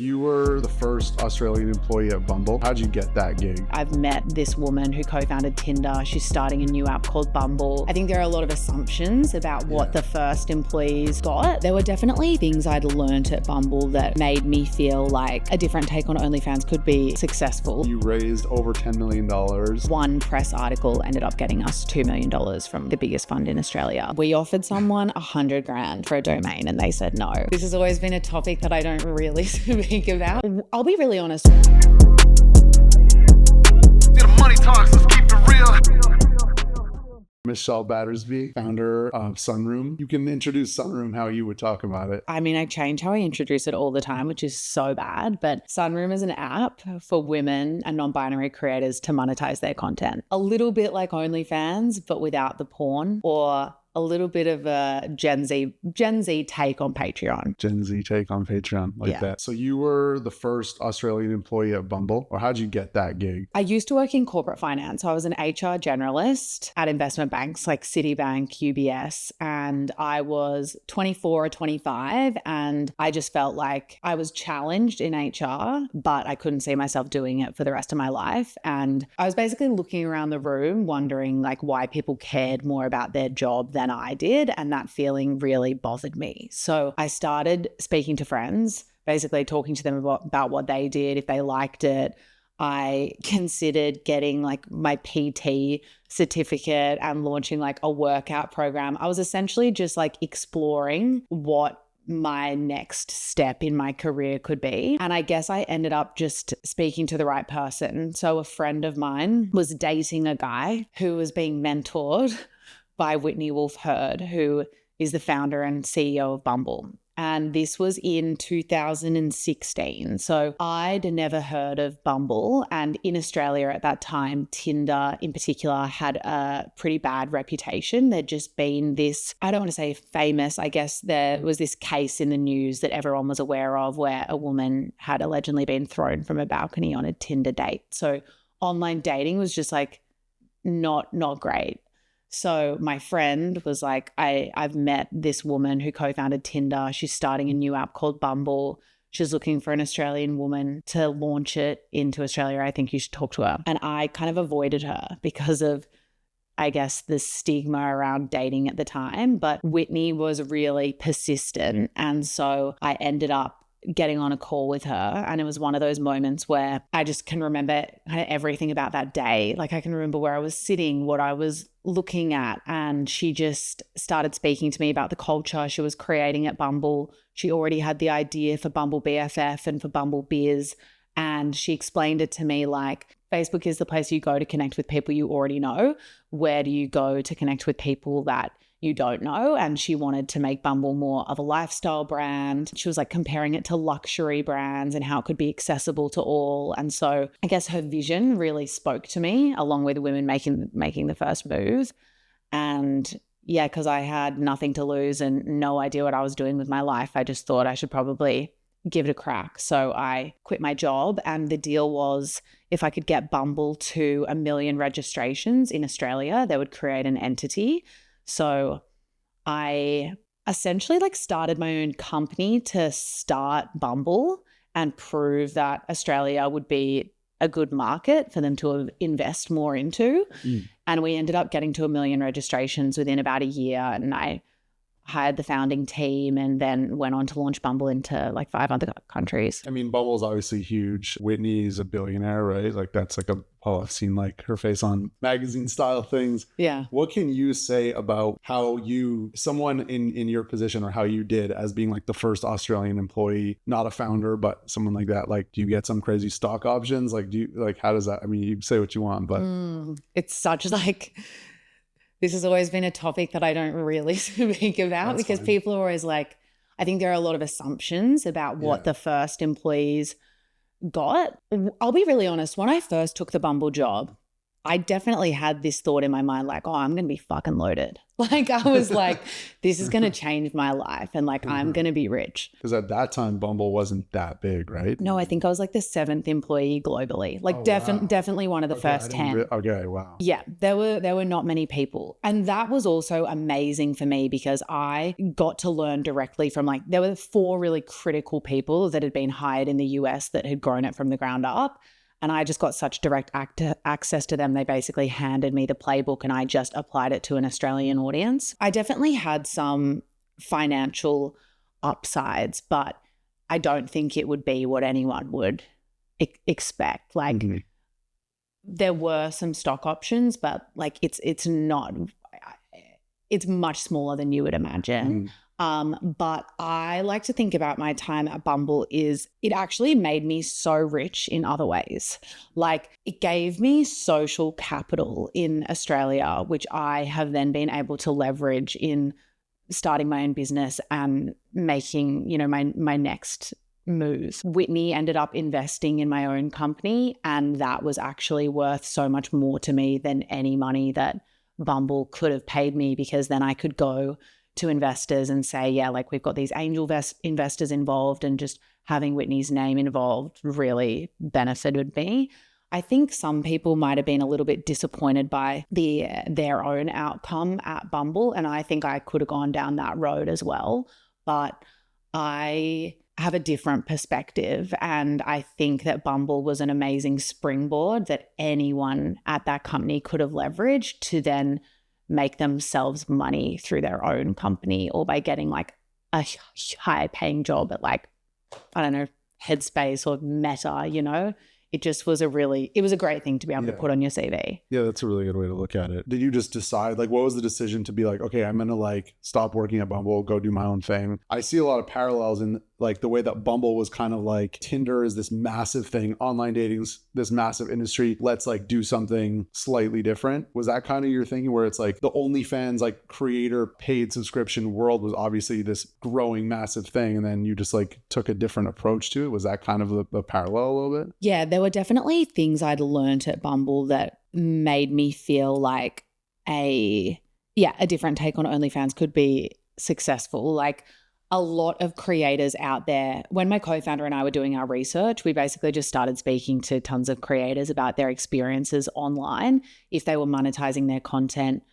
You were the first Australian employee at Bumble. How'd you get that gig? I've met this woman who co-founded Tinder. She's starting a new app called Bumble. I think there are a lot of assumptions about what the first employees got. There were definitely things I'd learned at Bumble that made me feel like a different take on OnlyFans could be successful. You raised over $10 million. One press article ended up getting us $2 million from the biggest fund in Australia. We offered someone $100,000 for a domain and they said no. This has always been a topic that I don't really speak about. I'll be really honest. The money talks, let's keep it real. Michelle Battersby, founder of Sunroom. You can introduce Sunroom how you would talk about it. I mean, I change how I introduce it all the time, which is so bad. But Sunroom is an app for women and non-binary creators to monetize their content. A little bit like OnlyFans, but without the porn, or a little bit of a Gen Z take on Patreon. Gen Z take on Patreon, like that. So you were the first Australian employee at Bumble, or how'd you get that gig? I used to work in corporate finance. I was an HR generalist at investment banks like Citibank, UBS, and I was 24 or 25, and I just felt like I was challenged in HR, but I couldn't see myself doing it for the rest of my life. And I was basically looking around the room wondering like why people cared more about their job than I did, and that feeling really bothered me. So I started speaking to friends, basically talking to them about what they did, if they liked it. I considered getting like my PT certificate and launching like a workout program. I was essentially just like exploring what my next step in my career could be. And I guess I ended up just speaking to the right person. So a friend of mine was dating a guy who was being mentored by Whitney Wolfe Herd, who is the founder and CEO of Bumble. And this was in 2016. So I'd never heard of Bumble. And in Australia at that time, Tinder in particular had a pretty bad reputation. There'd just been this, I don't want to say famous, I guess there was this case in the news that everyone was aware of where a woman had allegedly been thrown from a balcony on a Tinder date. So online dating was just like not great. So my friend was like, I've met this woman who co-founded Tinder. She's starting a new app called Bumble. She's looking for an Australian woman to launch it into Australia. I think you should talk to her. And I kind of avoided her because of, I guess, the stigma around dating at the time. But Whitney was really persistent. And so I ended up getting on a call with her, and it was one of those moments where I just can remember kind of everything about that day. Like I can remember where I was sitting, what I was looking at, and she just started speaking to me about the culture she was creating at Bumble. She already had the idea for Bumble BFF and for Bumble Biz, and she explained it to me like Facebook is the place you go to connect with people you already know. Where do you go to connect with people that you don't know? And she wanted to make Bumble more of a lifestyle brand. She was like comparing it to luxury brands and how it could be accessible to all. And so I guess her vision really spoke to me, along with women making the first move. And yeah, because I had nothing to lose and no idea what I was doing with my life, I just thought I should probably give it a crack. So I quit my job, and the deal was if I could get Bumble to 1 million registrations in Australia, they would create an entity. So I essentially like started my own company to start Bumble and prove that Australia would be a good market for them to invest more into. And we ended up getting to 1 million registrations within about a year. And I hired the founding team and then went on to launch Bumble into like 5 other countries. I mean, Bumble's obviously huge. Whitney is a billionaire, right? Like that's like I've seen like her face on magazine style things. Yeah. What can you say about how someone in your position, or how you did as being like the first Australian employee, not a founder, but someone like that? Like, do you get some crazy stock options? Like, how does that, I mean, you say what you want, but it's such like, this has always been a topic that I don't really speak about. That's because fine. People are always like, I think there are a lot of assumptions about what the first employees got. I'll be really honest. When I first took the Bumble job, I definitely had this thought in my mind, like, oh, I'm going to be fucking loaded. Like, I was like, this is going to change my life. And like, I'm going to be rich. Because at that time, Bumble wasn't that big, right? No, I think I was like the 7th employee globally. Like definitely one of the first 10. Okay, wow. Yeah, there were not many people. And that was also amazing for me because I got to learn directly from like, there were 4 really critical people that had been hired in the US that had grown it from the ground up. And I just got such direct access to them. They basically handed me the playbook and I just applied it to an Australian audience. I definitely had some financial upsides, but I don't think it would be what anyone would expect. Like there were some stock options, but like it's much smaller than you would imagine. But I like to think about my time at Bumble is it actually made me so rich in other ways. Like it gave me social capital in Australia, which I have then been able to leverage in starting my own business and making, my next move. Whitney ended up investing in my own company, and that was actually worth so much more to me than any money that Bumble could have paid me, because then I could go to investors and say, yeah, like we've got these angel investors involved, and just having Whitney's name involved really benefited me. I think some people might have been a little bit disappointed by their own outcome at Bumble, and I think I could have gone down that road as well. But I have a different perspective, and I think that Bumble was an amazing springboard that anyone at that company could have leveraged to then make themselves money through their own company, or by getting like a high paying job at like, I don't know, Headspace or Meta, It just was it was a great thing to be able to put on your CV. Yeah, that's a really good way to look at it. Did you just decide, like, what was the decision to be like, okay, I'm going to like stop working at Bumble, go do my own thing? I see a lot of parallels in like the way that Bumble was kind of like Tinder is this massive thing, online dating's this massive industry. Let's like do something slightly different. Was that kind of your thinking, where it's like the OnlyFans like creator paid subscription world was obviously this growing massive thing, and then you just like took a different approach to it? Was that kind of the parallel a little bit? Yeah, there were definitely things I'd learned at Bumble that made me feel like a different take on OnlyFans could be successful. Like a lot of creators out there, when my co-founder and I were doing our research, we basically just started speaking to tons of creators about their experiences online, if they were monetizing their content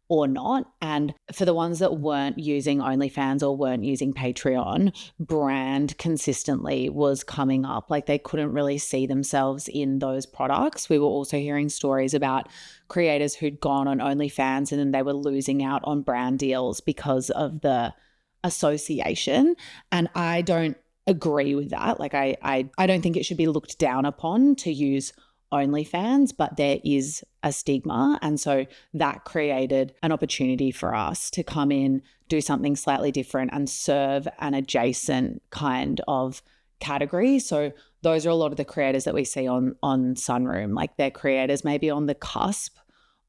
or not. And for the ones that weren't using OnlyFans or weren't using Patreon, brand consistently was coming up. Like they couldn't really see themselves in those products. We were also hearing stories about creators who'd gone on OnlyFans and then they were losing out on brand deals because of the association. And I don't agree with that. Like I don't think it should be looked down upon to use OnlyFans, but there is a stigma. And so that created an opportunity for us to come in, do something slightly different and serve an adjacent kind of category. So those are a lot of the creators that we see on Sunroom. Like they're creators maybe on the cusp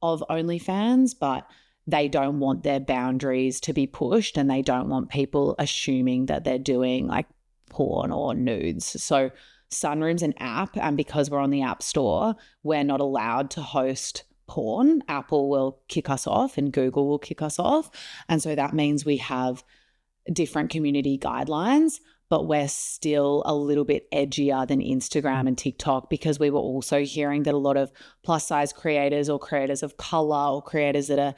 of OnlyFans, but they don't want their boundaries to be pushed, and they don't want people assuming that they're doing like porn or nudes. So Sunroom's an app, and because we're on the App Store, we're not allowed to host porn. Apple will kick us off and Google will kick us off. And so that means we have different community guidelines, but we're still a little bit edgier than Instagram and TikTok, because we were also hearing that a lot of plus size creators or creators of color or creators that are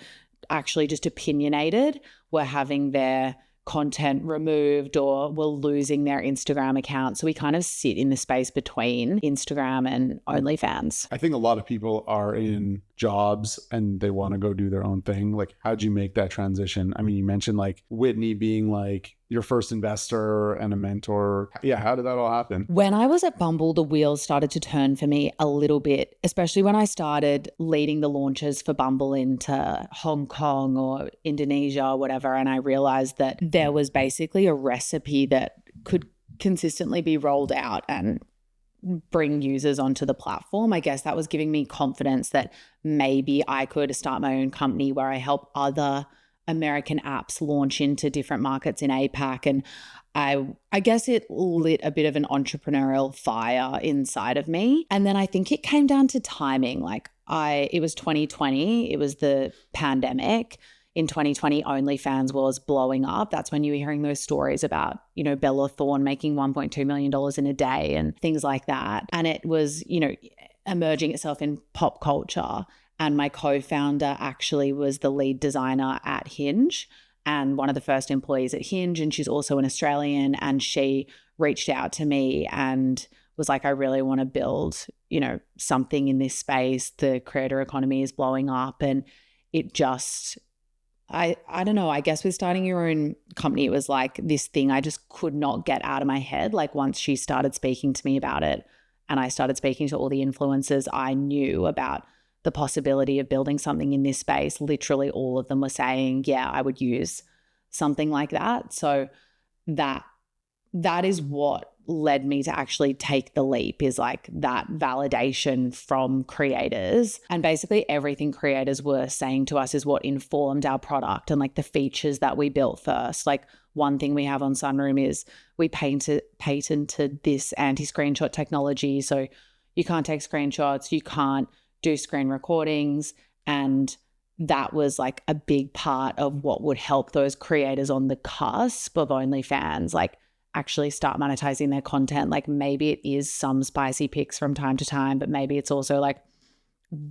actually just opinionated were having their content removed or were losing their Instagram account. So we kind of sit in the space between Instagram and OnlyFans. I think a lot of people are in jobs and they want to go do their own thing. Like, how'd you make that transition? I mean, you mentioned like Whitney being like your first investor and a mentor. Yeah, how did that all happen? When I was at Bumble, the wheels started to turn for me a little bit, especially when I started leading the launches for Bumble into Hong Kong or Indonesia or whatever. And I realized that there was basically a recipe that could consistently be rolled out and bring users onto the platform. I guess that was giving me confidence that maybe I could start my own company where I help other American apps launch into different markets in APAC. And I guess it lit a bit of an entrepreneurial fire inside of me. And then I think it came down to timing. Like it was 2020. It was the pandemic. In 2020, OnlyFans was blowing up. That's when you were hearing those stories about, Bella Thorne making $1.2 million in a day and things like that. And it was, emerging itself in pop culture. And my co-founder actually was the lead designer at Hinge and one of the first employees at Hinge. And she's also an Australian. And she reached out to me and was like, I really want to build, something in this space. The creator economy is blowing up. And it just, I don't know, I guess with starting your own company, it was like this thing I just could not get out of my head. Like once she started speaking to me about it and I started speaking to all the influencers I knew about the possibility of building something in this space, literally all of them were saying, yeah, I would use something like that. So that is what led me to actually take the leap, is like that validation from creators. And basically everything creators were saying to us is what informed our product and like the features that we built first. Like one thing we have on Sunroom is we patented this anti-screenshot technology. So you can't take screenshots, you can't do screen recordings. And that was like a big part of what would help those creators on the cusp of OnlyFans, like actually start monetizing their content. Like maybe it is some spicy pics from time to time, but maybe it's also like,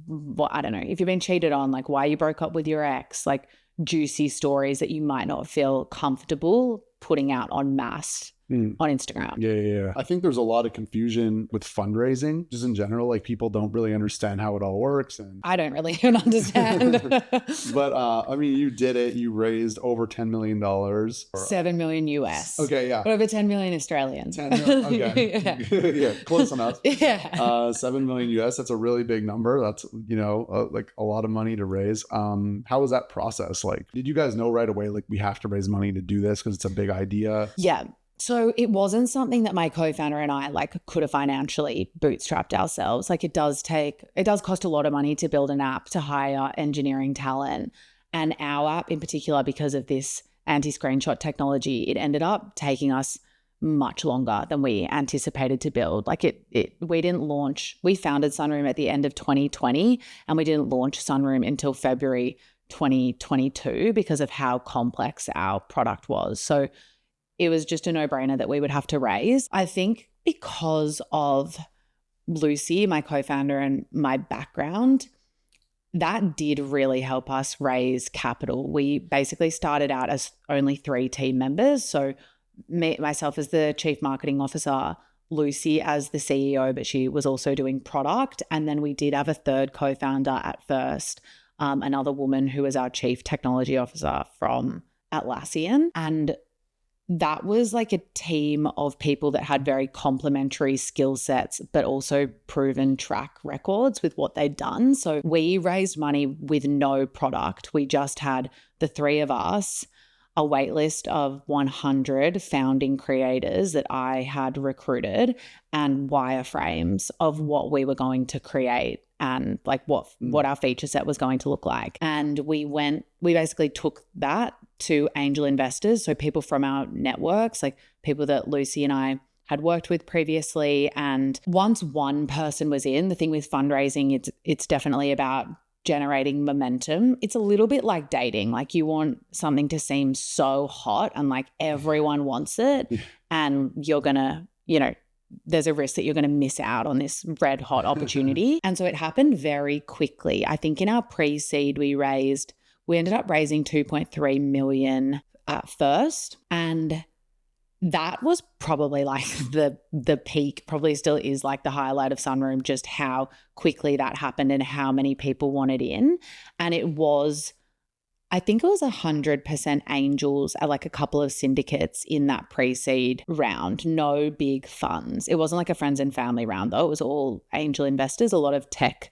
well, I don't know, if you've been cheated on, like why you broke up with your ex, like juicy stories that you might not feel comfortable putting out en masse on Instagram. Yeah. I think there's a lot of confusion with fundraising just in general. Like people don't really understand how it all works. And I don't really even understand. But I mean, you did it. You raised over $10 million. 7 million US. Okay, yeah. Over 10 million Australian. 10 million, okay. Yeah, close enough. Yeah. 7 million US. That's a really big number. That's, like a lot of money to raise. How was that process? Like, did you guys know right away, like we have to raise money to do this because it's a big idea? Yeah. So it wasn't something that my co-founder and I like could have financially bootstrapped ourselves. Like it does cost a lot of money to build an app, to hire engineering talent. And our app in particular, because of this anti-screenshot technology, it ended up taking us much longer than we anticipated to build. Like we founded Sunroom at the end of 2020 and we didn't launch Sunroom until February 2022 because of how complex our product was. So it was just a no-brainer that we would have to raise. I think because of Lucy, my co-founder, and my background, that did really help us raise capital. We basically started out as only 3 team members. So myself as the chief marketing officer, Lucy as the CEO, but she was also doing product. And then we did have a third co-founder at first, another woman who was our chief technology officer from Atlassian. And that was like a team of people that had very complementary skill sets, but also proven track records with what they'd done. So we raised money with no product. We just had the 3 of us, a waitlist of 100 founding creators that I had recruited, and wireframes of what we were going to create and like what our feature set was going to look like. And we basically took that to angel investors, so people from our networks, like people that Lucy and I had worked with previously. And once one person was in, the thing with fundraising, it's definitely about generating momentum. It's a little bit like dating. Like you want something to seem so hot and like everyone wants it, and you're gonna, there's a risk that you're going to miss out on this red hot opportunity. And so it happened very quickly. I think in our pre-seed we ended up raising 2.3 million at first. And that was probably like the peak, probably still is like the highlight of Sunroom, just how quickly that happened and how many people wanted in. And I think it was 100% angels at like a couple of syndicates in that pre-seed round, no big funds. It wasn't like a friends and family round though. It was all angel investors, a lot of tech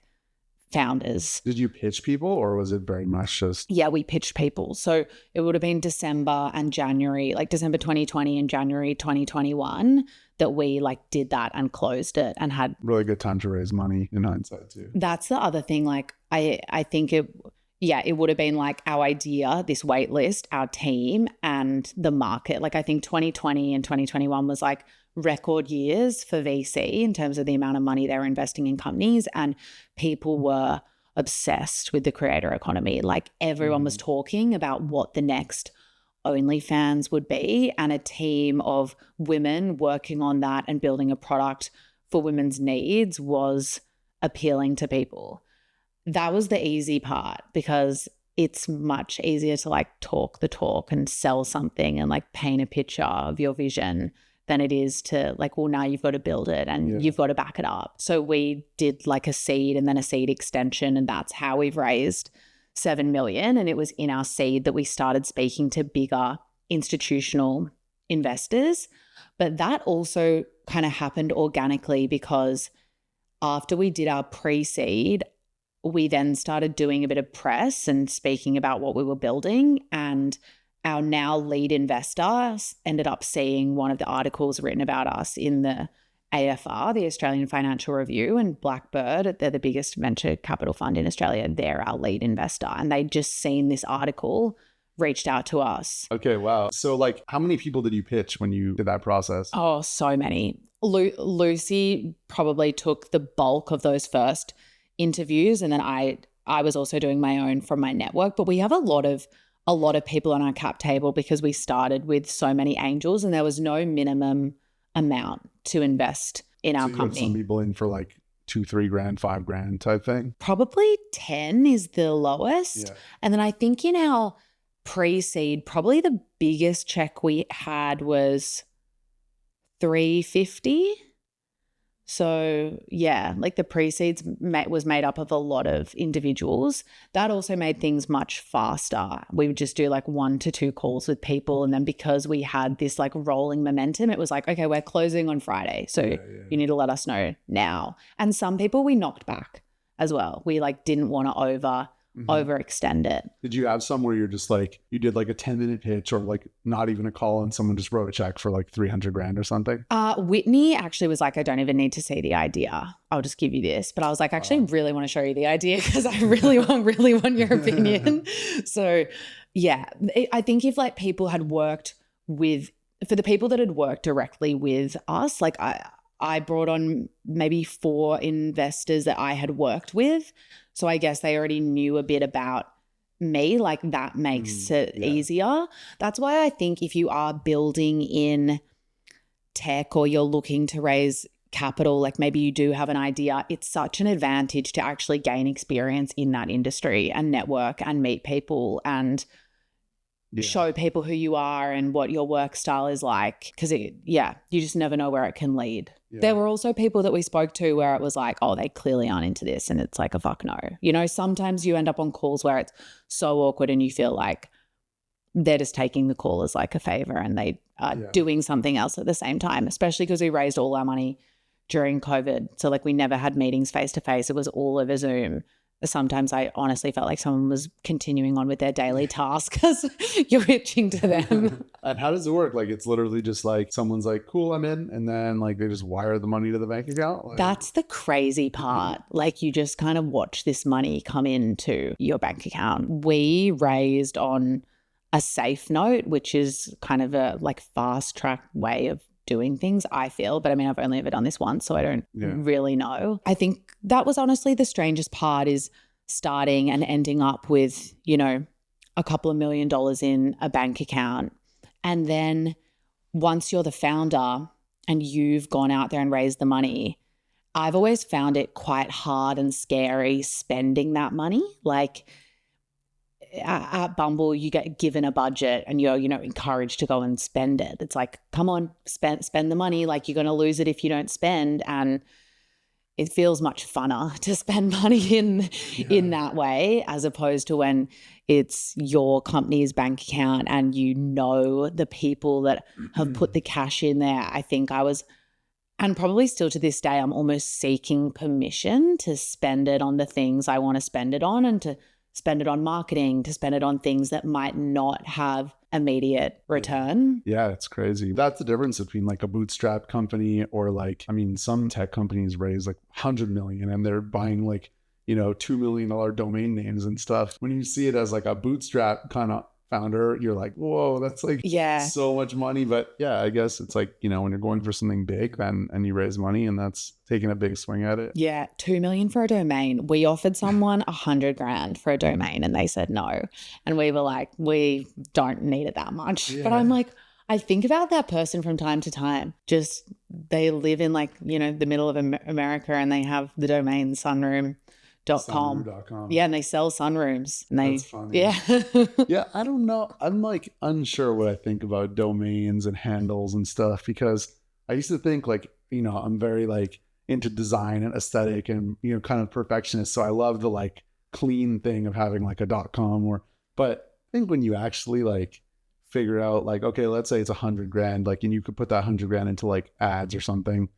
founders. Did you pitch people or was it very much just? Yeah, we pitched people. So it would have been December and January, like December 2020 and January 2021 that we like did that and closed it and had really good time to raise money in hindsight too. That's the other thing. Like I think it would have been like our idea, this wait list, our team and the market. Like I think 2020 and 2021 was like record years for VC in terms of the amount of money they were investing in companies, and people were obsessed with the creator economy. Like everyone was talking about what the next OnlyFans would be, and a team of women working on that and building a product for women's needs was appealing to people. That was the easy part, because it's much easier to like talk the talk and sell something and like paint a picture of your vision than it is to like, well, now you've got to build it and you've got to back it up. So we did like a seed and then a seed extension, and that's how we've raised 7 million. And it was in our seed that we started speaking to bigger institutional investors. But that also kind of happened organically, because after we did our pre-seed, we then started doing a bit of press and speaking about what we were building, and our now lead investor ended up seeing one of the articles written about us in the AFR, the Australian Financial Review, and Blackbird, they're the biggest venture capital fund in Australia. They're our lead investor, and they'd just seen this article, reached out to us. Okay, wow. So like how many people did you pitch when you did that process? Oh, so many. Lucy probably took the bulk of those first interviews, and then I was also doing my own from my network. But we have a lot of people on our cap table because we started with so many angels, and there was no minimum amount to invest in our company. Some people in for like $2-3 grand, $5 grand type thing. Probably 10 is the lowest. Yeah. And then I think in our pre-seed, probably the biggest check we had was 350. So yeah, like the pre-seeds was made up of a lot of individuals. That also made things much faster. We would just do like 1 to 2 calls with people. And then because we had this like rolling momentum, it was like, okay, we're closing on Friday. So you need to let us know now. And some people we knocked back as well. We like didn't want to overextend it. Did you have some where you're just like, you did like a 10-minute pitch or like not even a call and someone just wrote a check for like 300 grand or something? Whitney actually was like, I don't even need to see the idea. I'll just give you this. But I was like, actually, I really want to show you the idea because I really want your opinion. So yeah, I think if like people had worked with, for the people that had worked directly with us, like I brought on maybe 4 investors that I had worked with. So I guess they already knew a bit about me. Like that makes it easier. That's why I think if you are building in tech or you're looking to raise capital, like maybe you do have an idea, it's such an advantage to actually gain experience in that industry and network and meet people and show people who you are and what your work style is like. Because you just never know where it can lead. Yeah. There were also people that we spoke to where it was like, oh, they clearly aren't into this, and it's like a fuck no. You know, sometimes you end up on calls where it's so awkward and you feel like they're just taking the call as like a favor and they are doing something else at the same time, especially because we raised all our money during COVID. So like we never had meetings face to face. It was all over Zoom. Sometimes I honestly felt like someone was continuing on with their daily task because you're itching to them. And how does it work? Like it's literally just like someone's like, cool, I'm in. And then like they just wire the money to the bank account. Like, that's the crazy part. Like you just kind of watch this money come into your bank account. We raised on a safe note, which is kind of a like fast track way of doing things, I feel. But I mean, I've only ever done this once, so I don't really know. I think that was honestly the strangest part, is starting and ending up with, you know, a couple of $1 million in a bank account. And then once you're the founder and you've gone out there and raised the money, I've always found it quite hard and scary spending that money. Like at Bumble, you get given a budget and you're, you know, encouraged to go and spend it. It's like, come on, spend the money. Like you're going to lose it if you don't spend. And it feels much funner to spend money in that way, as opposed to when it's your company's bank account and you know the people that have put the cash in there. I think I was, and probably still to this day, I'm almost seeking permission to spend it on the things I want to spend it on, and to spend it on marketing, to spend it on things that might not have immediate return. Yeah, it's crazy. That's the difference between like a bootstrap company or like, I mean, some tech companies raise like 100 million and they're buying like, you know, $2 million domain names and stuff. When you see it as like a bootstrap kind of founder, you're like, whoa, that's like Yeah. so much money. But yeah, I guess it's like, you know, when you're going for something big, then and you raise money, and that's taking a big swing at it. Yeah, 2 million for a domain. We offered someone 100 grand for a domain and they said no. And we were like, we don't need it that much. Yeah. But I'm like, I think about that person from time to time. Just they live in like, you know, the middle of America and they have the domain sunroom.com. Sunroom.com. Yeah, and they sell sunrooms. And That's funny. Yeah. Yeah, I don't know. I'm like unsure what I think about domains and handles and stuff, because I used to think like, you know, I'm very like into design and aesthetic and, you know, kind of perfectionist. So I love the like clean thing of having like a .com but I think when you actually like figure out like, okay, let's say it's 100 grand, like, and you could put that 100 grand into like ads or something.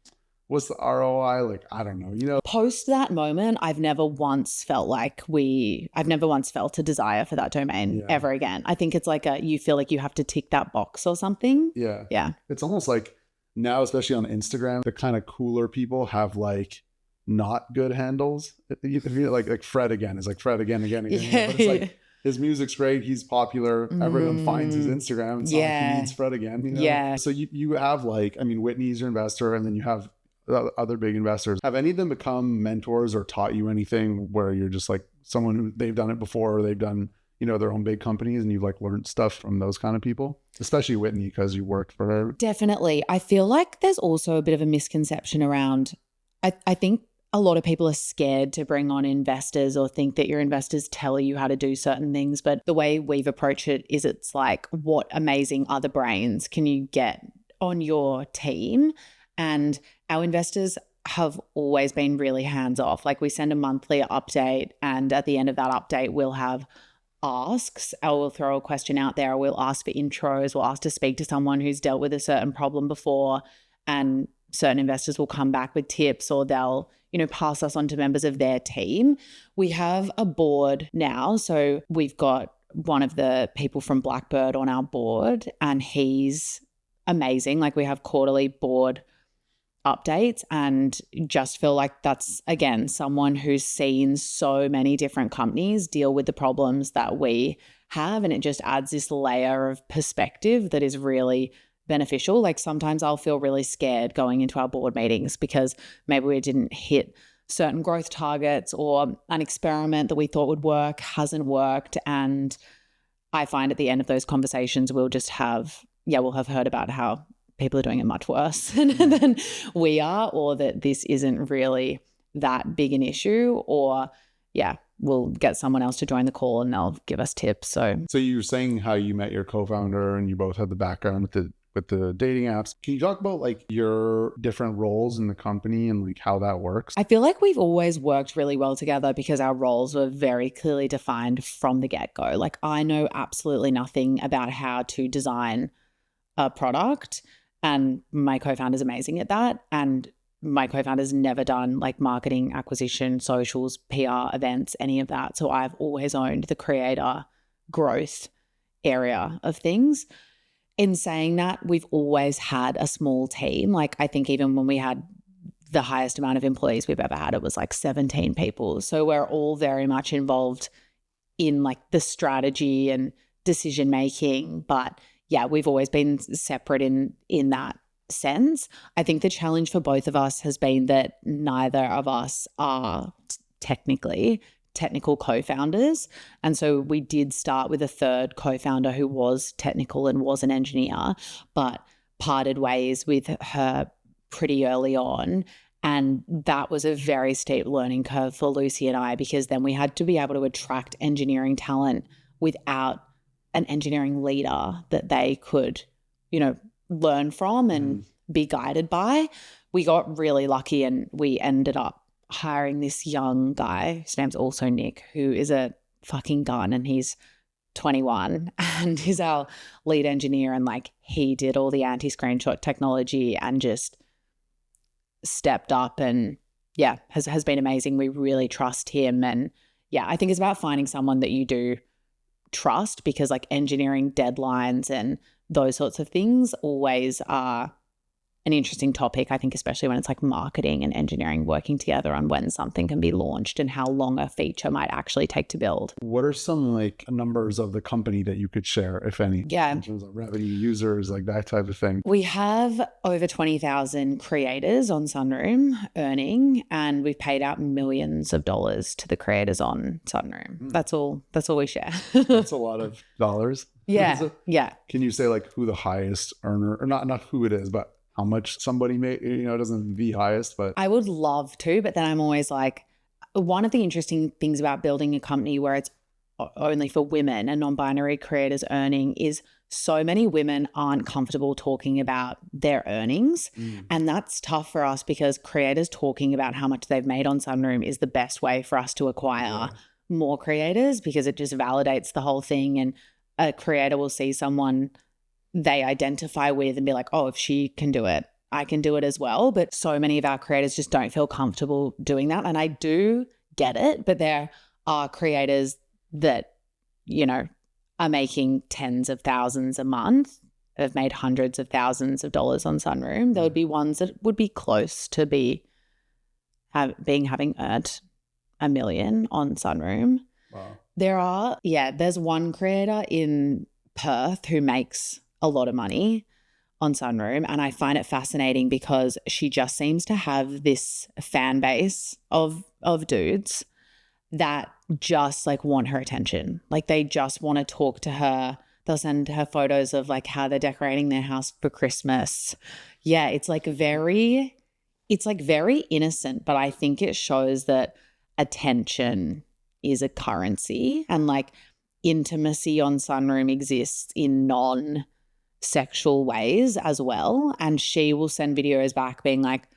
What's the ROI? Like, I don't know, you know? Post that moment, I've never once felt a desire for that domain ever again. I think it's like you feel like you have to tick that box or something. Yeah. Yeah. It's almost like now, especially on Instagram, the kind of cooler people have like not good handles. You feel like Fred again is like Fred again. Yeah. But it's like his music's great. He's popular. Everyone finds his Instagram. It's not like he needs Fred again. You know? Yeah. So you have like, I mean, Whitney's your investor, and then you have other big investors. Have any of them become mentors or taught you anything where you're just like someone who they've done it before, or they've done, you know, their own big companies, and you've like learned stuff from those kind of people? Especially Whitney, because you worked for her. Definitely. I feel like there's also a bit of a misconception around, I think a lot of people are scared to bring on investors or think that your investors tell you how to do certain things. But the way we've approached it is it's like, what amazing other brains can you get on your team? And our investors have always been really hands off. Like we send a monthly update, and at the end of that update, we'll have asks. I will throw a question out there. We'll ask for intros. We'll ask to speak to someone who's dealt with a certain problem before, and certain investors will come back with tips, or they'll, you know, pass us on to members of their team. We have a board now. So we've got one of the people from Blackbird on our board, and he's amazing. Like we have quarterly board updates, and just feel like that's, again, someone who's seen so many different companies deal with the problems that we have. And it just adds this layer of perspective that is really beneficial. Like sometimes I'll feel really scared going into our board meetings because maybe we didn't hit certain growth targets, or an experiment that we thought would work hasn't worked. And I find at the end of those conversations, we'll have heard about how people are doing it much worse than we are, or that this isn't really that big an issue, or we'll get someone else to join the call and they'll give us tips. So you were saying how you met your co-founder and you both had the background with the dating apps. Can you talk about like your different roles in the company and like how that works? I feel like we've always worked really well together because our roles were very clearly defined from the get-go. Like I know absolutely nothing about how to design a product, and my co-founder is amazing at that. And my co-founder's never done like marketing, acquisition, socials, PR, events, any of that. So I've always owned the creator growth area of things. In saying that, we've always had a small team. Like I think even when we had the highest amount of employees we've ever had, it was like 17 people. So we're all very much involved in like the strategy and decision making. But yeah, we've always been separate in that sense. I think the challenge for both of us has been that neither of us are technical co-founders. And so we did start with a third co-founder who was technical and was an engineer, but parted ways with her pretty early on. And that was a very steep learning curve for Lucy and I, because then we had to be able to attract engineering talent without an engineering leader that they could, you know, learn from and be guided by. We got really lucky and we ended up hiring this young guy. His name's also Nick, who is a fucking gun, and he's 21 and he's our lead engineer. And like he did all the anti-screenshot technology and just stepped up and has been amazing. We really trust him. And I think it's about finding someone that you do trust, because like engineering deadlines and those sorts of things always are an interesting topic, I think, especially when it's like marketing and engineering working together on when something can be launched and how long a feature might actually take to build. What are some like numbers of the company that you could share, if any? Yeah. In terms of revenue, users, like that type of thing. We have over 20,000 creators on Sunroom earning, and we've paid out millions of dollars to the creators on Sunroom. That's all we share. That's a lot of dollars. Yeah. Yeah. Can you say like who the highest earner, or not who it is, but how much somebody may, it doesn't the highest, but I would love to, but then I'm always like, one of the interesting things about building a company where it's only for women and non-binary creators earning is so many women aren't comfortable talking about their earnings. And that's tough for us because creators talking about how much they've made on Sunroom is the best way for us to acquire more creators, because it just validates the whole thing. And a creator will see someone they identify with and be like, oh, if she can do it, I can do it as well. But so many of our creators just don't feel comfortable doing that. And I do get it, but there are creators that, are making tens of thousands a month, have made hundreds of thousands of dollars on Sunroom. There would be ones that would be close to having earned $1 million on Sunroom. wow. There's one creator in Perth who makes a lot of money on Sunroom, and I find it fascinating because she just seems to have this fan base of dudes that just like want her attention. Like they just want to talk to her. They'll send her photos of like how they're decorating their house for Christmas. Yeah, it's very innocent, but I think it shows that attention is a currency, and like intimacy on Sunroom exists in non-sexual ways as well. And she will send videos back being like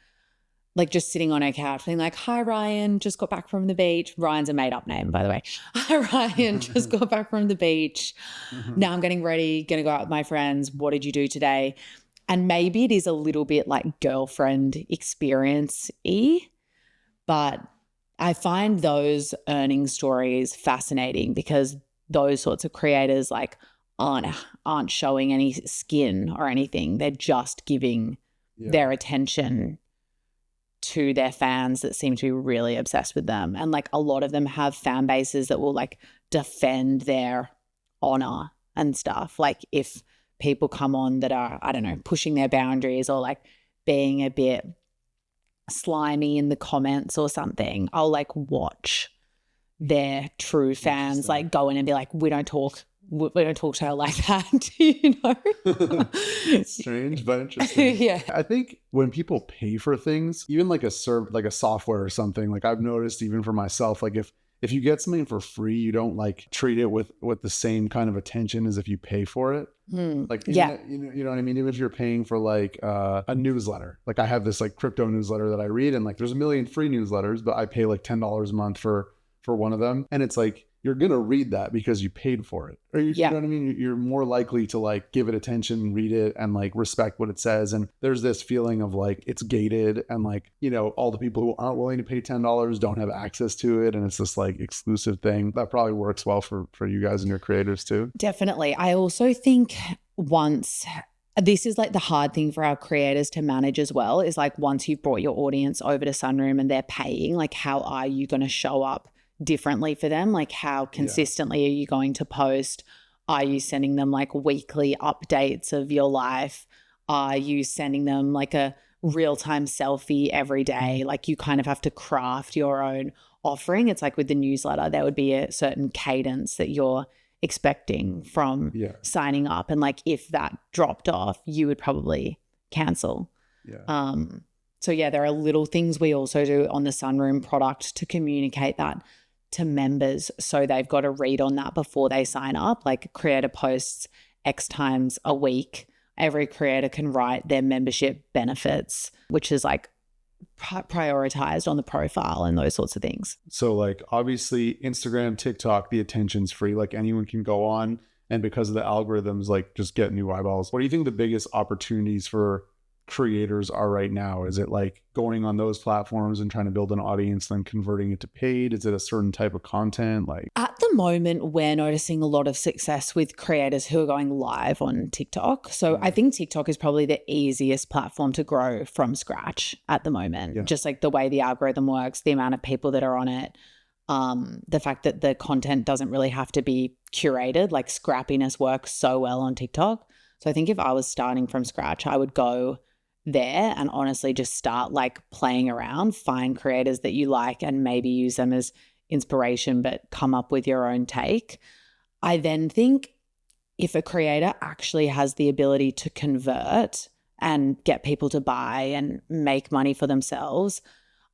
just sitting on her couch being like, hi, Ryan, just got back from the beach. Ryan's a made up name, by the way. Hi, Ryan, just got back from the beach. Now I'm getting ready, going to go out with my friends. What did you do today? And maybe it is a little bit like girlfriend experience-y, but I find those earning stories fascinating because those sorts of creators like aren't showing any skin or anything. They're just giving their attention to their fans that seem to be really obsessed with them. And like a lot of them have fan bases that will like defend their honor and stuff. Like if people come on that are, I don't know, pushing their boundaries or like being a bit slimy in the comments or something, I'll like watch their true fans like go in and be like, we don't talk to her like that. Strange but interesting. Yeah. I think when people pay for things, even like a software or something, like I've noticed even for myself, like if you get something for free, you don't like treat it with the same kind of attention as if you pay for it. Like, you know what I mean? Even if you're paying for like a newsletter, like I have this like crypto newsletter that I read, and like there's a million free newsletters, but I pay like $10 a month for one of them. And it's like, you're going to read that because you paid for it. Or you know what I mean? You're more likely to like give it attention, read it, and like respect what it says. And there's this feeling of like it's gated, and like, all the people who aren't willing to pay $10 don't have access to it. And it's this like exclusive thing that probably works well for you guys and your creators too. Definitely. I also think this is like the hard thing for our creators to manage as well, is like once you've brought your audience over to Sunroom and they're paying, like how are you going to show up differently for them? Like how consistently are you going to post? Are you sending them like weekly updates of your life? Are you sending them like a real-time selfie every day? Like you kind of have to craft your own offering. It's like with the newsletter, there would be a certain cadence that you're expecting from signing up. And like if that dropped off, you would probably cancel. So there are little things we also do on the Sunroom product to communicate that to members, so they've got to read on that before they sign up. Like creator posts X times a week. Every creator can write their membership benefits, which is like prioritized on the profile and those sorts of things. So like obviously Instagram, TikTok, the attention's free. Like anyone can go on, and because of the algorithms, like just get new eyeballs. What do you think the biggest opportunities for creators are right now? Is it like going on those platforms and trying to build an audience, then converting it to paid? Is it a certain type of content? Like at the moment, we're noticing a lot of success with creators who are going live on TikTok. So I think TikTok is probably the easiest platform to grow from scratch at the moment. Just like the way the algorithm works, the amount of people that are on it, the fact that the content doesn't really have to be curated, like scrappiness works so well on TikTok. So I think if I was starting from scratch, I would go there and honestly just start like playing around, find creators that you like and maybe use them as inspiration, but come up with your own take. I then think if a creator actually has the ability to convert and get people to buy and make money for themselves,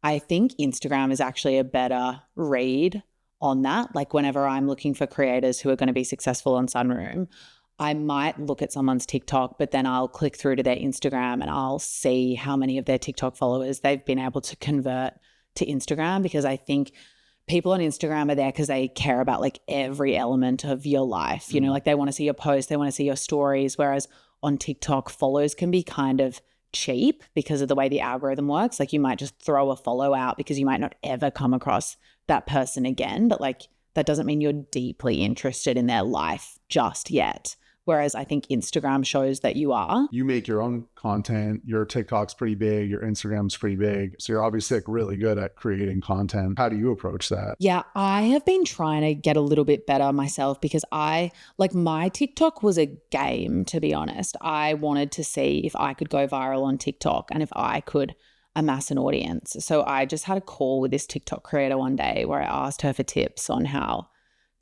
I think Instagram is actually a better read on that. Like whenever I'm looking for creators who are going to be successful on Sunroom, I might look at someone's TikTok, but then I'll click through to their Instagram and I'll see how many of their TikTok followers they've been able to convert to Instagram, because I think people on Instagram are there because they care about like every element of your life. You know, like they want to see your posts, they want to see your stories, whereas on TikTok, follows can be kind of cheap because of the way the algorithm works. Like you might just throw a follow out because you might not ever come across that person again, but like that doesn't mean you're deeply interested in their life just yet. Whereas I think Instagram shows that you are. you make your own content, your TikTok's pretty big, your Instagram's pretty big. So you're obviously like really good at creating content. How do you approach that? Yeah, I have been trying to get a little bit better myself because my TikTok was a game, to be honest. I wanted to see if I could go viral on TikTok and if I could amass an audience. So I just had a call with this TikTok creator one day where I asked her for tips on how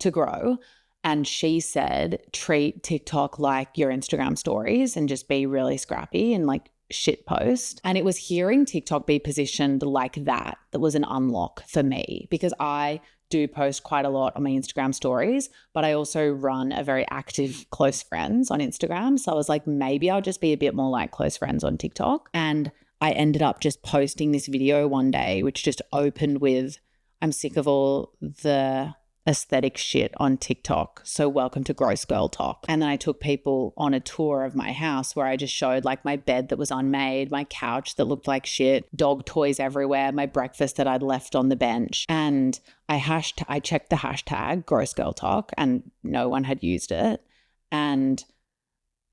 to grow. And she said, treat TikTok like your Instagram stories and just be really scrappy and like shit post. And it was hearing TikTok be positioned like that was an unlock for me, because I do post quite a lot on my Instagram stories, but I also run a very active close friends on Instagram. So I was like, maybe I'll just be a bit more like close friends on TikTok. And I ended up just posting this video one day, which just opened with, I'm sick of all the aesthetic shit on TikTok, so welcome to Gross Girl Talk. And then I took people on a tour of my house where I just showed like my bed that was unmade, my couch that looked like shit, dog toys everywhere, my breakfast that I'd left on the bench. And I checked the hashtag Gross Girl Talk and no one had used it. And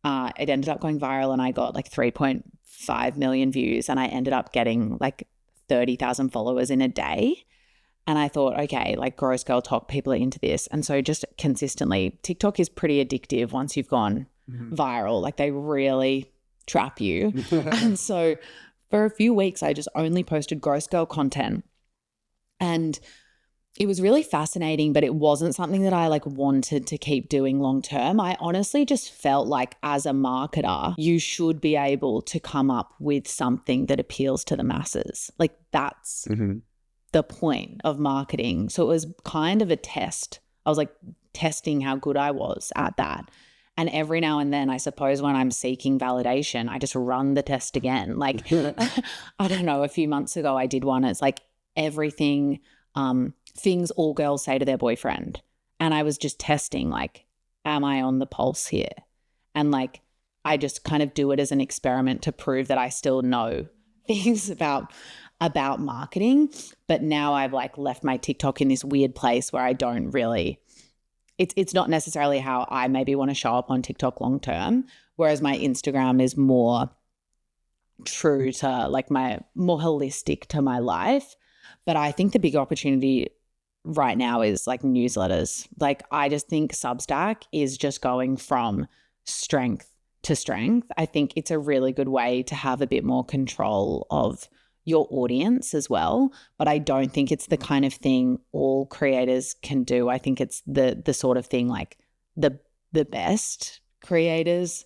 it ended up going viral and I got like 3.5 million views and I ended up getting like 30,000 followers in a day. And I thought, okay, like Gross Girl Talk, people are into this. And so just consistently, TikTok is pretty addictive once you've gone viral. Like they really trap you. And so for a few weeks, I just only posted Gross Girl content. And it was really fascinating, but it wasn't something that I like wanted to keep doing long term. I honestly just felt like as a marketer, you should be able to come up with something that appeals to the masses. Like that's the point of marketing. So it was kind of a test. I was like testing how good I was at that. And every now and then, I suppose when I'm seeking validation, I just run the test again. Like, I don't know, a few months ago, I did one. It's like everything, things all girls say to their boyfriend. And I was just testing, like, am I on the pulse here? And like, I just kind of do it as an experiment to prove that I still know things about marketing. But now I've like left my TikTok in this weird place where I don't really, it's not necessarily how I maybe want to show up on TikTok long term, whereas my Instagram is more true to like my more holistic to my life. But I think the big opportunity right now is like newsletters. Like I just think Substack is just going from strength to strength. I think it's a really good way to have a bit more control of your audience as well, but I don't think it's the kind of thing all creators can do. I think it's the sort of thing like the best creators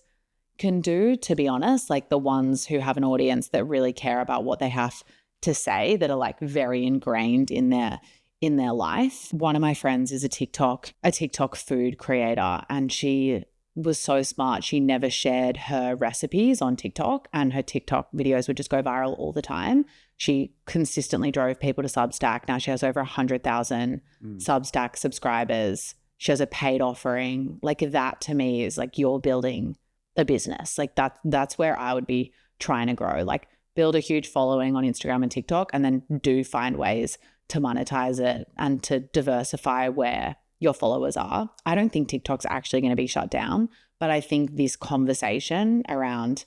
can do, to be honest, like the ones who have an audience that really care about what they have to say, that are like very ingrained in their life. One of my friends is a TikTok food creator, and she was so smart. She never shared her recipes on TikTok, and her TikTok videos would just go viral all the time. She consistently drove people to Substack. Now she has over 100,000 Substack subscribers. She has a paid offering. Like that to me is like you're building a business. Like that's where I would be trying to grow. Like build a huge following on Instagram and TikTok, and then do find ways to monetize it and to diversify where your followers are. I don't think TikTok's actually going to be shut down, but I think this conversation around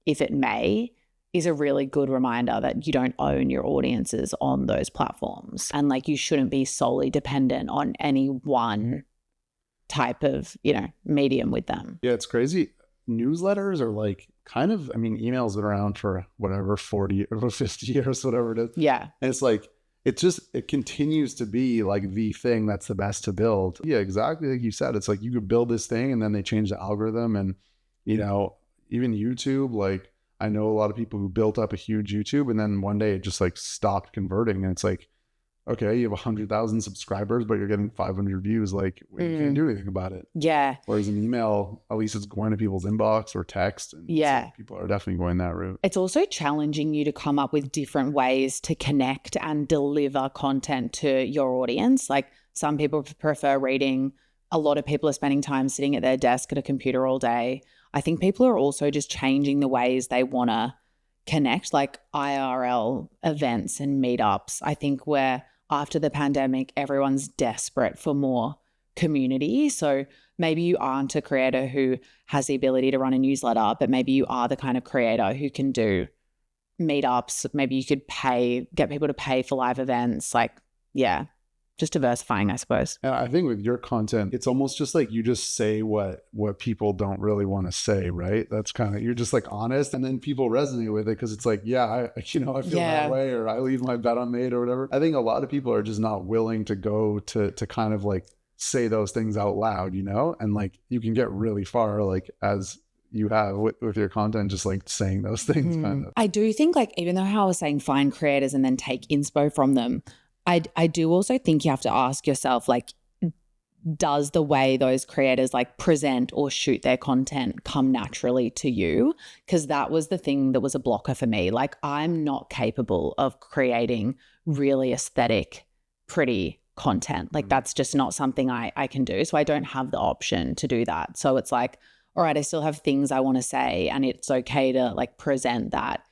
if it may is a really good reminder that you don't own your audiences on those platforms, and like you shouldn't be solely dependent on any one type of, medium with them. Yeah, it's crazy. Newsletters are like kind of, emails been around for whatever, 40 or 50 years, whatever it is. Yeah. And it's like, it continues to be like the thing that's the best to build. Yeah, exactly. Like you said, it's like you could build this thing and then they change the algorithm. And, even YouTube, like I know a lot of people who built up a huge YouTube and then one day it just like stopped converting. And it's like, okay, you have 100,000 subscribers, but you're getting 500 views. Like you can't do anything about it. Yeah. Whereas an email, at least it's going to people's inbox or text. And yeah. So people are definitely going that route. It's also challenging you to come up with different ways to connect and deliver content to your audience. Like some people prefer reading. A lot of people are spending time sitting at their desk at a computer all day. I think people are also just changing the ways they want to connect, like IRL events and meetups. I think where after the pandemic, everyone's desperate for more community. So maybe you aren't a creator who has the ability to run a newsletter, but maybe you are the kind of creator who can do meetups. Maybe you could get people to pay for live events. Like, yeah, just diversifying, I suppose. And I think with your content, it's almost just like you just say what people don't really want to say, right? That's kind of, you're just like honest, and then people resonate with it because it's like, yeah, I feel that way, or I leave my bet unmade or whatever. I think a lot of people are just not willing to go to kind of like say those things out loud, and like you can get really far, like as you have with your content, just like saying those things kind of. I do think like, even though how I was saying find creators and then take inspo from them, I do also think you have to ask yourself, like, does the way those creators like present or shoot their content come naturally to you? Because that was the thing that was a blocker for me. Like, I'm not capable of creating really aesthetic, pretty content. Like that's just not something I can do. So I don't have the option to do that. So it's like, all right, I still have things I want to say, and it's okay to like present that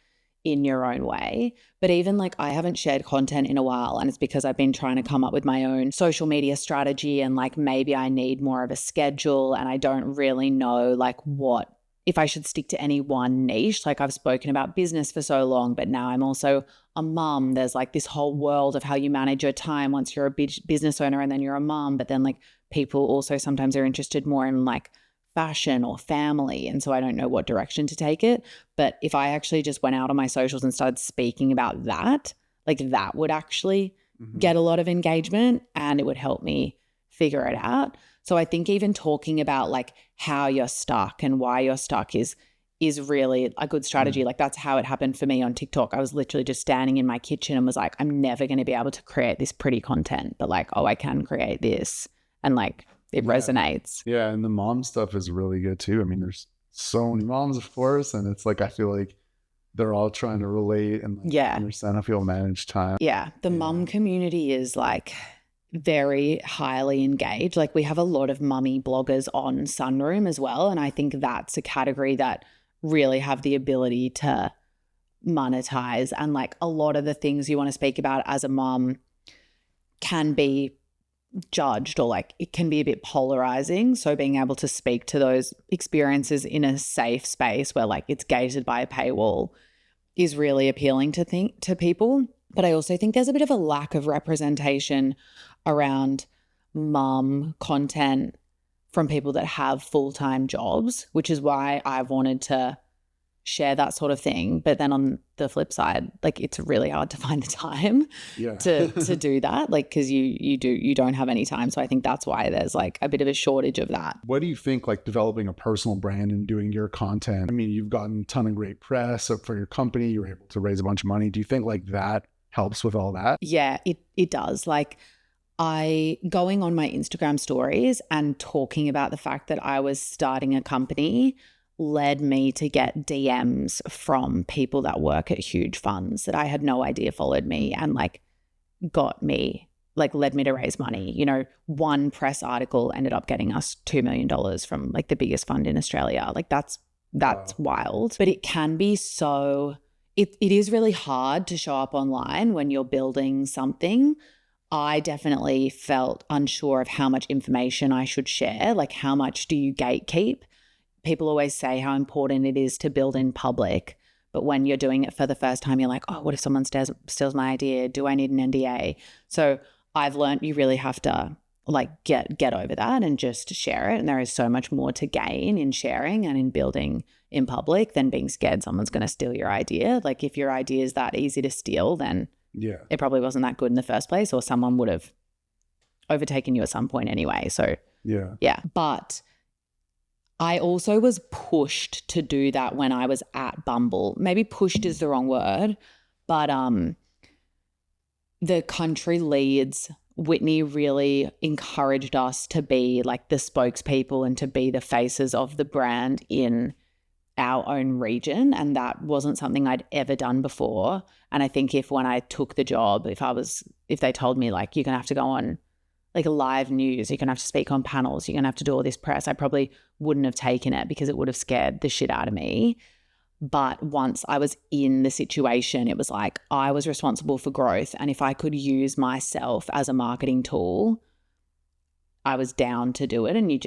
in your own way. But even like I haven't shared content in a while, and it's because I've been trying to come up with my own social media strategy, and like maybe I need more of a schedule, and I don't really know like if I should stick to any one niche. Like I've spoken about business for so long, but now I'm also a mum. There's like this whole world of how you manage your time once you're a business owner and then you're a mum. But then like people also sometimes are interested more in like fashion or family. And so I don't know what direction to take it. But if I actually just went out on my socials and started speaking about that, like that would actually get a lot of engagement, and it would help me figure it out. So I think even talking about like how you're stuck and why you're stuck is really a good strategy. Like that's how it happened for me on TikTok. I was literally just standing in my kitchen and was like, I'm never going to be able to create this pretty content, but like, oh, I can create this. And like, it resonates. Yeah. And the mom stuff is really good too. I mean, there's so many moms, of course. And it's like, I feel like they're all trying to relate and like understand how people manage time. Yeah. The mom community is like very highly engaged. Like we have a lot of mummy bloggers on Sunroom as well. And I think that's a category that really have the ability to monetize. And like a lot of the things you want to speak about as a mom can be judged, or like it can be a bit polarizing. So being able to speak to those experiences in a safe space where like it's gated by a paywall is really appealing to people. But I also think there's a bit of a lack of representation around mum content from people that have full-time jobs, which is why I wanted to share that sort of thing. But then on the flip side, like it's really hard to find the time to do that, like because you don't have any time. So I think that's why there's like a bit of a shortage of that. What do you think, like developing a personal brand and doing your content? I mean, you've gotten a ton of great press for your company. You were able to raise a bunch of money. Do you think like that helps with all that? Yeah, it does. Like going on my Instagram stories and talking about the fact that I was starting a company led me to get DMs from people that work at huge funds that I had no idea followed me, and like got me, like led me to raise money. You know, one press article ended up getting us $2 million from like the biggest fund in Australia. Like that's that's wild. But it can be so, it is really hard to show up online when you're building something. I definitely felt unsure of how much information I should share. Like, how much do you gatekeep? People always say how important it is to build in public. But when you're doing it for the first time, you're like, oh, what if someone steals my idea? Do I need an NDA? So I've learned you really have to like get over that and just share it. And there is so much more to gain in sharing and in building in public than being scared someone's going to steal your idea. Like, if your idea is that easy to steal, then it probably wasn't that good in the first place, or someone would have overtaken you at some point anyway. So yeah. But I also was pushed to do that when I was at Bumble. Maybe pushed is the wrong word, but the country leads, Whitney, really encouraged us to be like the spokespeople and to be the faces of the brand in our own region. And that wasn't something I'd ever done before. And I think when I took the job, if they told me like, you're going to have to go on like live news, you're going to have to speak on panels, you're going to have to do all this press, I probably wouldn't have taken it because it would have scared the shit out of me. But once I was in the situation, it was like I was responsible for growth. And if I could use myself as a marketing tool, I was down to do it. And you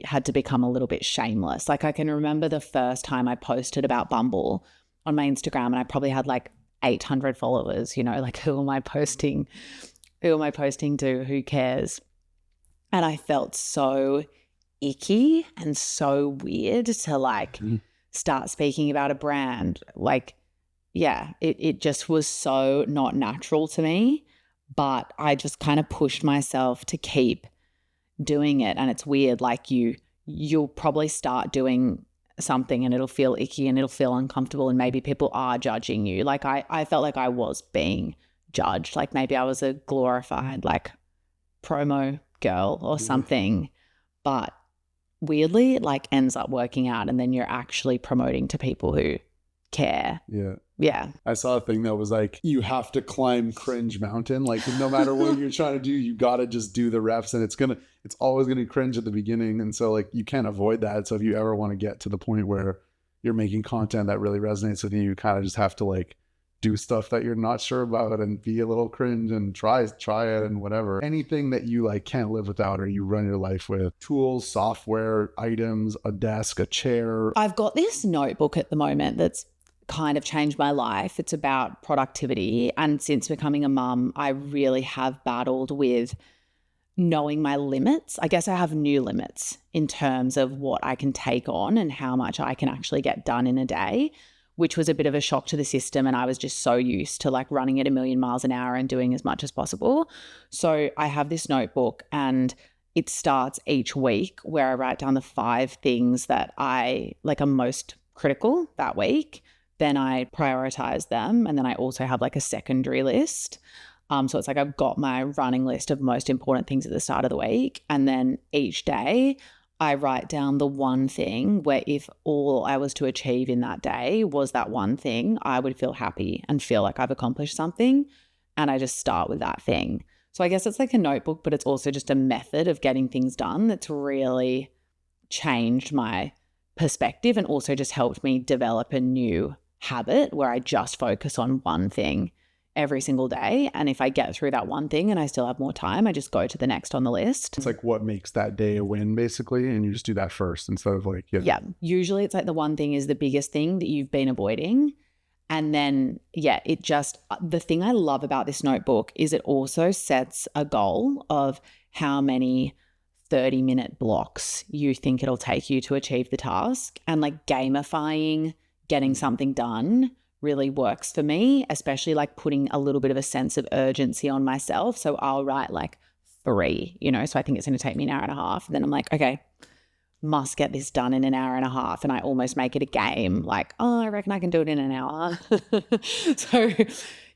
had to become a little bit shameless. Like, I can remember the first time I posted about Bumble on my Instagram, and I probably had like 800 followers, like who am I posting to? Who cares? And I felt so icky and so weird to like start speaking about a brand. Like, yeah, it just was so not natural to me, but I just kind of pushed myself to keep doing it. And it's weird, like you'll probably start doing something and it'll feel icky and it'll feel uncomfortable, and maybe people are judging you. Like I felt like I was being judged, like maybe I was a glorified like promo girl or something, but weirdly it like ends up working out, and then you're actually promoting to people who care. Yeah. I saw a thing that was like, you have to climb cringe mountain. Like, no matter what you're trying to do, you got to just do the reps, and it's always going to be cringe at the beginning. And so like, you can't avoid that. So if you ever want to get to the point where you're making content that really resonates with you, you kind of just have to like do stuff that you're not sure about and be a little cringe and try it and whatever. Anything that you like can't live without or you run your life with: tools, software, items, a desk, a chair. I've got this notebook at the moment that's kind of changed my life. It's about productivity. And since becoming a mum, I really have battled with knowing my limits. I guess I have new limits in terms of what I can take on and how much I can actually get done in a day, which was a bit of a shock to the system. And I was just so used to like running at 1,000,000 miles an hour and doing as much as possible. So I have this notebook, and it starts each week where I write down the 5 things that I like are most critical that week. Then I prioritize them. And then I also have like a secondary list. So it's like I've got my running list of most important things at the start of the week. And then each day I write down the one thing where if all I was to achieve in that day was that one thing, I would feel happy and feel like I've accomplished something. And I just start with that thing. So I guess it's like a notebook, but it's also just a method of getting things done that's really changed my perspective and also just helped me develop a new habit where I just focus on one thing every single day. And if I get through that one thing and I still have more time, I just go to the next on the list. It's like what makes that day a win, basically. And you just do that first instead of like, yeah. Usually it's like the one thing is the biggest thing that you've been avoiding. And then, the thing I love about this notebook is it also sets a goal of how many 30-minute blocks you think it'll take you to achieve the task. And like gamifying getting something done really works for me, especially like putting a little bit of a sense of urgency on myself. So I'll write like 3, so I think it's going to take me an hour and a half. And then I'm like, okay, must get this done in an hour and a half. And I almost make it a game, like, oh, I reckon I can do it in an hour. So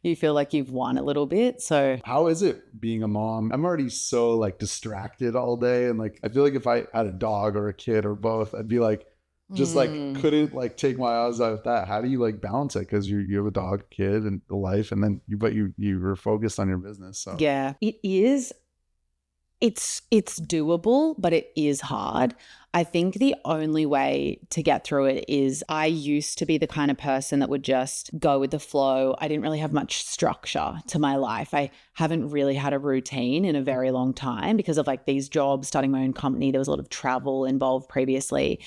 you feel like you've won a little bit. So how is it being a mom? I'm already so like distracted all day. And like, I feel like if I had a dog or a kid or both, I'd be like, just like couldn't like take my eyes out of that. How do you like balance it? Because you have a dog, kid, and a life, and then you were focused on your business. So yeah, it is. It's doable, but it is hard. I think the only way to get through it is I used to be the kind of person that would just go with the flow. I didn't really have much structure to my life. I haven't really had a routine in a very long time because of like these jobs, starting my own company. There was a lot of travel involved previously,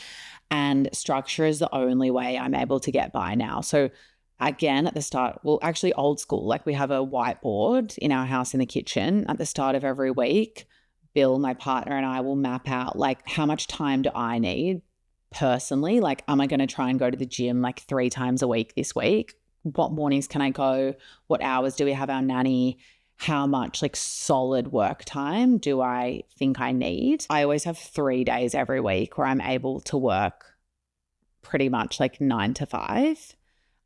and structure is the only way I'm able to get by now. So again, at the start, well, actually old school, like we have a whiteboard in our house in the kitchen at the start of every week. Bill, my partner, and I will map out like how much time do I need personally? Like, am I going to try and go to the gym like 3 times a week this week? What mornings can I go? What hours do we have our nanny? How much like solid work time do I think I need? I always have 3 days every week where I'm able to work pretty much like 9 to 5.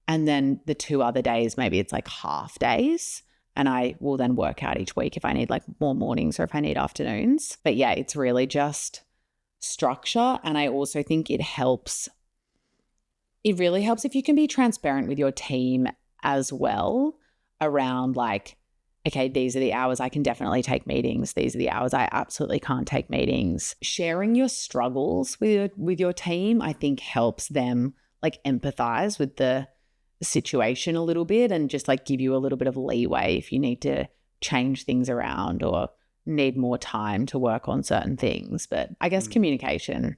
And then the 2 other days, maybe it's like half days. And I will then work out each week if I need like more mornings or if I need afternoons. But yeah, it's really just structure. And I also think it helps. It really helps if you can be transparent with your team as well around like, okay, these are the hours I can definitely take meetings. These are the hours I absolutely can't take meetings. Sharing your struggles with your team, I think helps them like empathize with the situation a little bit and just like give you a little bit of leeway if you need to change things around or need more time to work on certain things. But I guess communication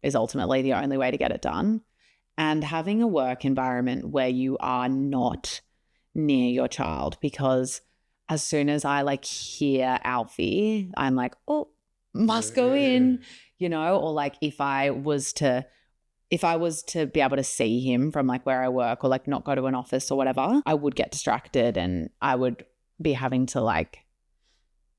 is ultimately the only way to get it done. And having a work environment where you are not near your child, because as soon as I like hear Alfie, I'm like, oh, must go in, you know, or like if I was to be able to see him from like where I work or like not go to an office or whatever, I would get distracted and I would be having to like,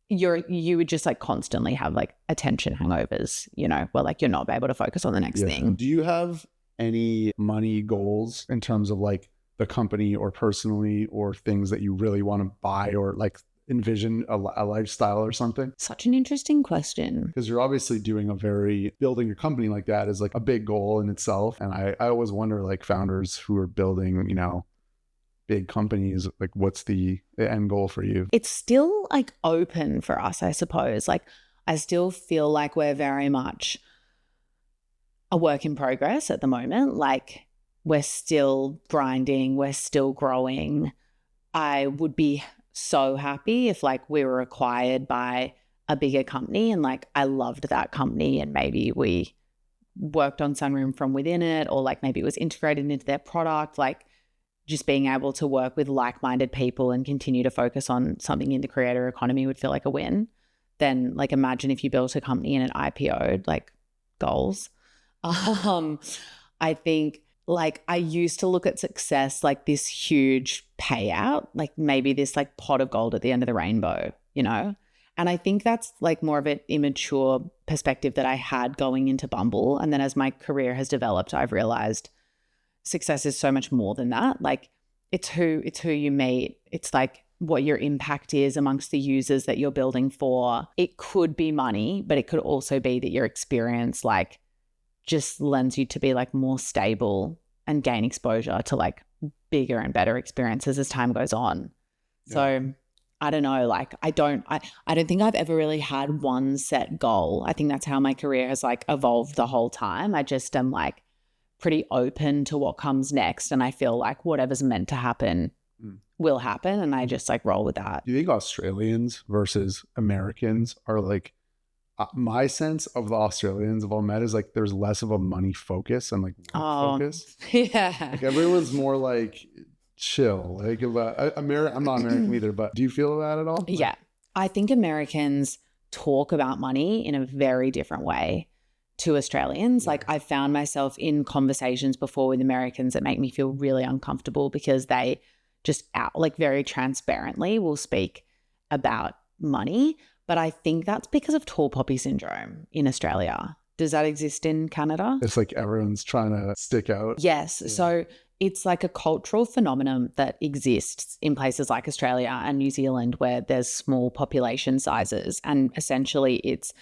you would just like constantly have like attention hangovers, you know, where like you're not able to focus on the next thing. Do you have any money goals in terms of like the company or personally or things that you really want to buy or like envision a lifestyle or something? Such an interesting question. Because you're obviously building a company like that is like a big goal in itself. And I always wonder like founders who are building, you know, big companies, like what's the end goal for you? It's still like open for us, I suppose. Like I still feel like we're very much a work in progress at the moment. Like we're still grinding, we're still growing. I would be so happy if like we were acquired by a bigger company and like I loved that company and maybe we worked on Sunroom from within it, or like maybe it was integrated into their product. Like just being able to work with like-minded people and continue to focus on something in the creator economy would feel like a win. Then like imagine if you built a company and it IPO'd, like goals. I think like I used to look at success like this huge payout, like maybe this like pot of gold at the end of the rainbow, you know? And I think that's like more of an immature perspective that I had going into Bumble. And then as my career has developed, I've realized success is so much more than that. Like it's who you meet. It's like what your impact is amongst the users that you're building for. It could be money, but it could also be that your experience like just lends you to be like more stable and gain exposure to like bigger and better experiences as time goes on. Yeah. So I don't know, like I don't think I've ever really had one set goal. I think that's how my career has like evolved the whole time. I just am like pretty open to what comes next. And I feel like whatever's meant to happen will happen. And I just like roll with that. Do you think Australians versus Americans are like, my sense of the Australians I've all met is like there's less of a money focus and like work focus. Yeah. Like everyone's more like chill. Like I'm not American either, but do you feel that at all? Yeah. I think Americans talk about money in a very different way to Australians. Yeah. Like I found myself in conversations before with Americans that make me feel really uncomfortable because they just like very transparently will speak about money. But I think that's because of tall poppy syndrome in Australia. Does that exist in Canada? It's like everyone's trying to stick out. Yes. Yeah. So it's like a cultural phenomenon that exists in places like Australia and New Zealand where there's small population sizes. And essentially it's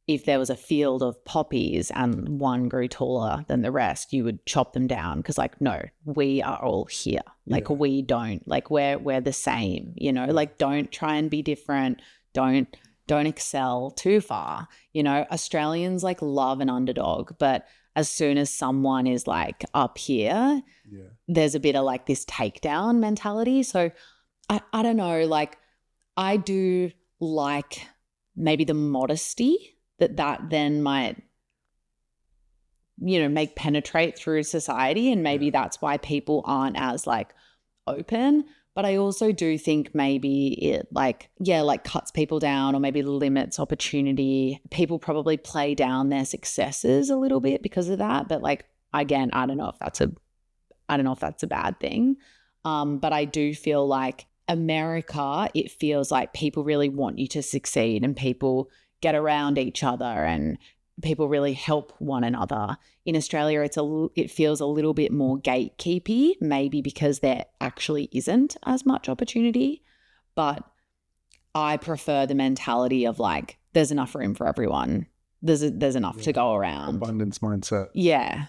if there was a field of poppies and one grew taller than the rest, you would chop them down because like, no, we are all here. Like we don't, like we're the same, you know, like don't try and be different. Don't don't excel too far. You know, Australians like love an underdog, but as soon as someone is like up here, there's a bit of like this takedown mentality. So I don't know, like I do like maybe the modesty that then might, you know, make penetrate through society, and maybe that's why people aren't as like open. But I also do think maybe it like cuts people down or maybe limits opportunity. People probably play down their successes a little bit because of that. But like, again, I don't know if that's a bad thing. But I do feel like America, it feels like people really want you to succeed and people get around each other and people really help one another. In Australia, it feels a little bit more gatekeepy, maybe because there actually isn't as much opportunity. But I prefer the mentality of like, there's enough room for everyone. There's enough to go around. Abundance mindset. Yeah.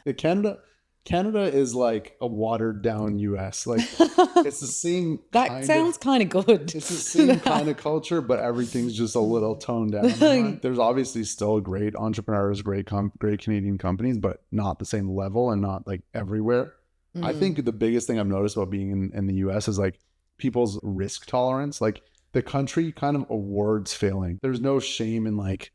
Canada is like a watered down US. Like it's the same That sounds kind of good. It's the same kind of culture, but everything's just a little toned down. There's obviously still great entrepreneurs, great Canadian companies, but not the same level and not like everywhere. I think the biggest thing I've noticed about being in the US is like people's risk tolerance. Like the country kind of awards failing. There's no shame in like,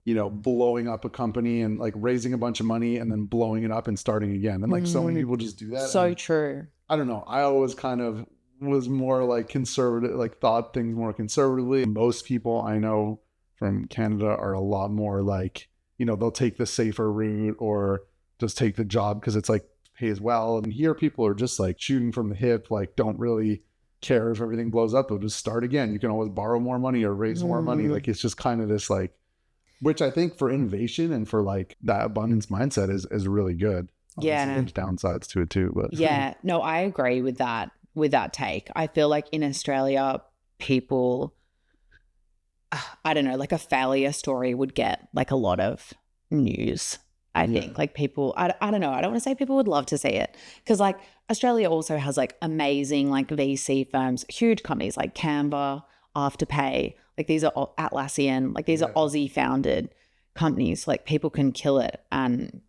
you know, blowing up a company and like raising a bunch of money and then blowing it up and starting again. And like so many people just do that. So true. I don't know. I always kind of was more like conservative, like thought things more conservatively. Most people I know from Canada are a lot more like, you know, they'll take the safer route or just take the job because it's like pays well. And here people are just like shooting from the hip, like don't really care if everything blows up. They'll just start again. You can always borrow more money or raise more money. Like it's just kind of this like, which I think for innovation and for like that abundance mindset is really good. Yeah. There's downsides to it too, but yeah, no, I agree with that take. I feel like in Australia, people, I don't know, like a failure story would get like a lot of news. I think like people, I don't know. I don't want to say people would love to see it because like Australia also has like amazing like VC firms, huge companies like Canva, Afterpay. Like these are Atlassian, like these are Aussie founded companies. Like people can kill it and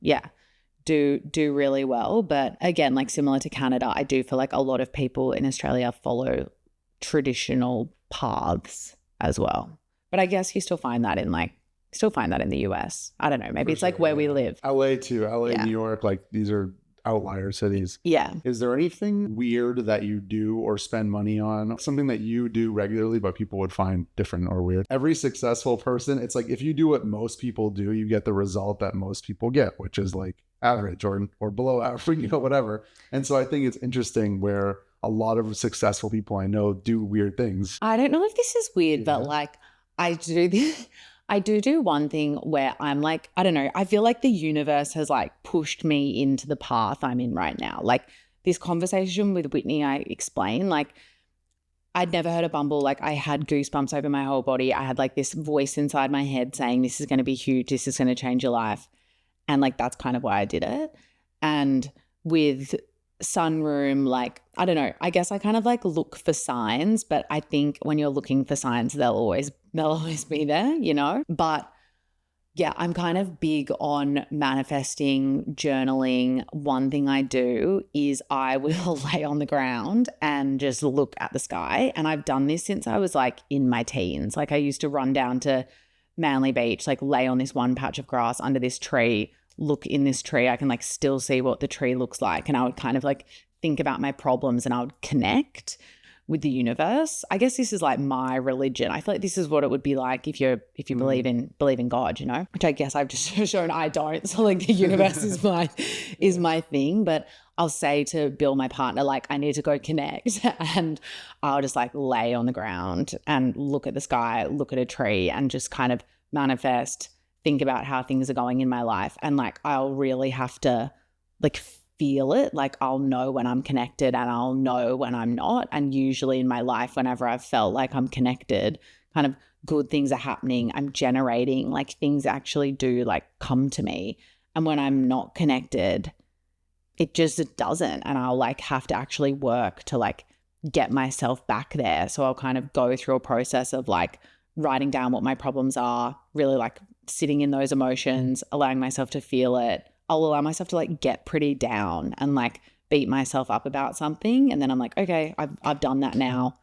do really well. But again, like similar to Canada, I do feel like a lot of people in Australia follow traditional paths as well. But I guess you still find that in the US. I don't know. Maybe it's like where we live. LA too. LA, New York, like these are outlier cities. Yeah. Is there anything weird that you do or spend money on? Something that you do regularly but people would find different or weird? Every successful person, it's like if you do what most people do, you get the result that most people get, which is like average or below average, you know, whatever. And so I think it's interesting where a lot of successful people I know do weird things. I don't know if this is weird, but like I do one thing where I'm like, I don't know, I feel like the universe has like pushed me into the path I'm in right now. Like this conversation with Whitney, I explained, like I'd never heard of Bumble. Like I had goosebumps over my whole body. I had like this voice inside my head saying, this is going to be huge. This is going to change your life. And like, that's kind of why I did it. And with Sunroom, like, I don't know, I guess I kind of like look for signs, but I think when you're looking for signs, they'll always be there, you know? But yeah, I'm kind of big on manifesting, journaling. One thing I do is I will lay on the ground and just look at the sky. And I've done this since I was like in my teens. Like I used to run down to Manly Beach, like lay on this one patch of grass under this tree, look in this tree. I can like still see what the tree looks like. And I would kind of like think about my problems and I would connect with the universe. I guess this is like my religion. I feel like this is what it would be like if you believe in God, you know, which I guess I've just shown I don't. So like the universe is my thing. But I'll say to Bill, my partner, like I need to go connect, and I'll just like lay on the ground and look at the sky, look at a tree, and just kind of manifest, think about how things are going in my life. And like I'll really have to like feel it. Like I'll know when I'm connected and I'll know when I'm not. And usually in my life, whenever I've felt like I'm connected, kind of good things are happening. I'm generating, like things actually do like come to me. And when I'm not connected, it doesn't. And I'll like have to actually work to like get myself back there. So I'll kind of go through a process of like writing down what my problems are, really like sitting in those emotions, allowing myself to feel it. I'll allow myself to like get pretty down and like beat myself up about something. And then I'm like, okay, I've done that now.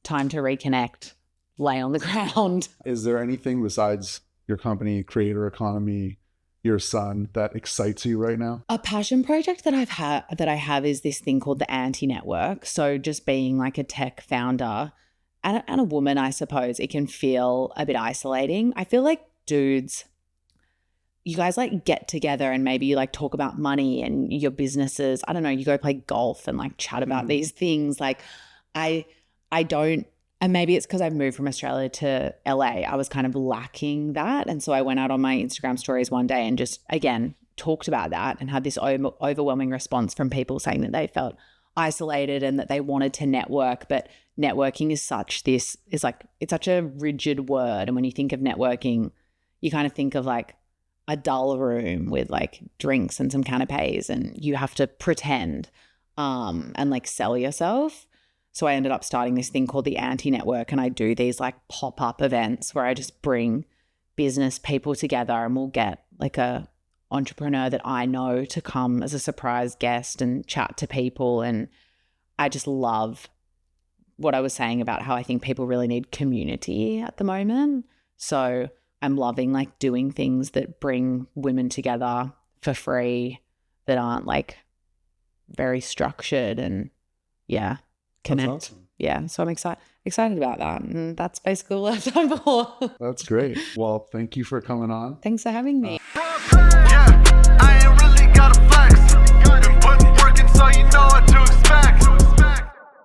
Time to reconnect, lay on the ground. Is there anything besides your company, creator economy, your son, that excites you right now? A passion project that I have is this thing called the Anti-Network. So just being like a tech founder and a woman, I suppose, it can feel a bit isolating. I feel like dudes, you guys like get together and maybe you like talk about money and your businesses. I don't know, you go play golf and like chat about these things. Like I don't, and maybe it's because I've moved from Australia to LA. I was kind of lacking that. And so I went out on my Instagram stories one day and just, again, talked about that and had this overwhelming response from people saying that they felt isolated and that they wanted to network. But networking is it's such a rigid word. And when you think of networking, you kind of think of like a dull room with like drinks and some canapes and you have to pretend and like sell yourself. So I ended up starting this thing called the Anti-Network, and I do these like pop-up events where I just bring business people together and we'll get like a entrepreneur that I know to come as a surprise guest and chat to people. And I just love what I was saying about how I think people really need community at the moment. So I'm loving like doing things that bring women together for free that aren't like very structured and connect. That's awesome. Yeah. So I'm excited about that. And that's basically all I have time for. That's great. Well, thank you for coming on. Thanks for having me. Yeah, I ain't really got a flex. Been putting work in so you know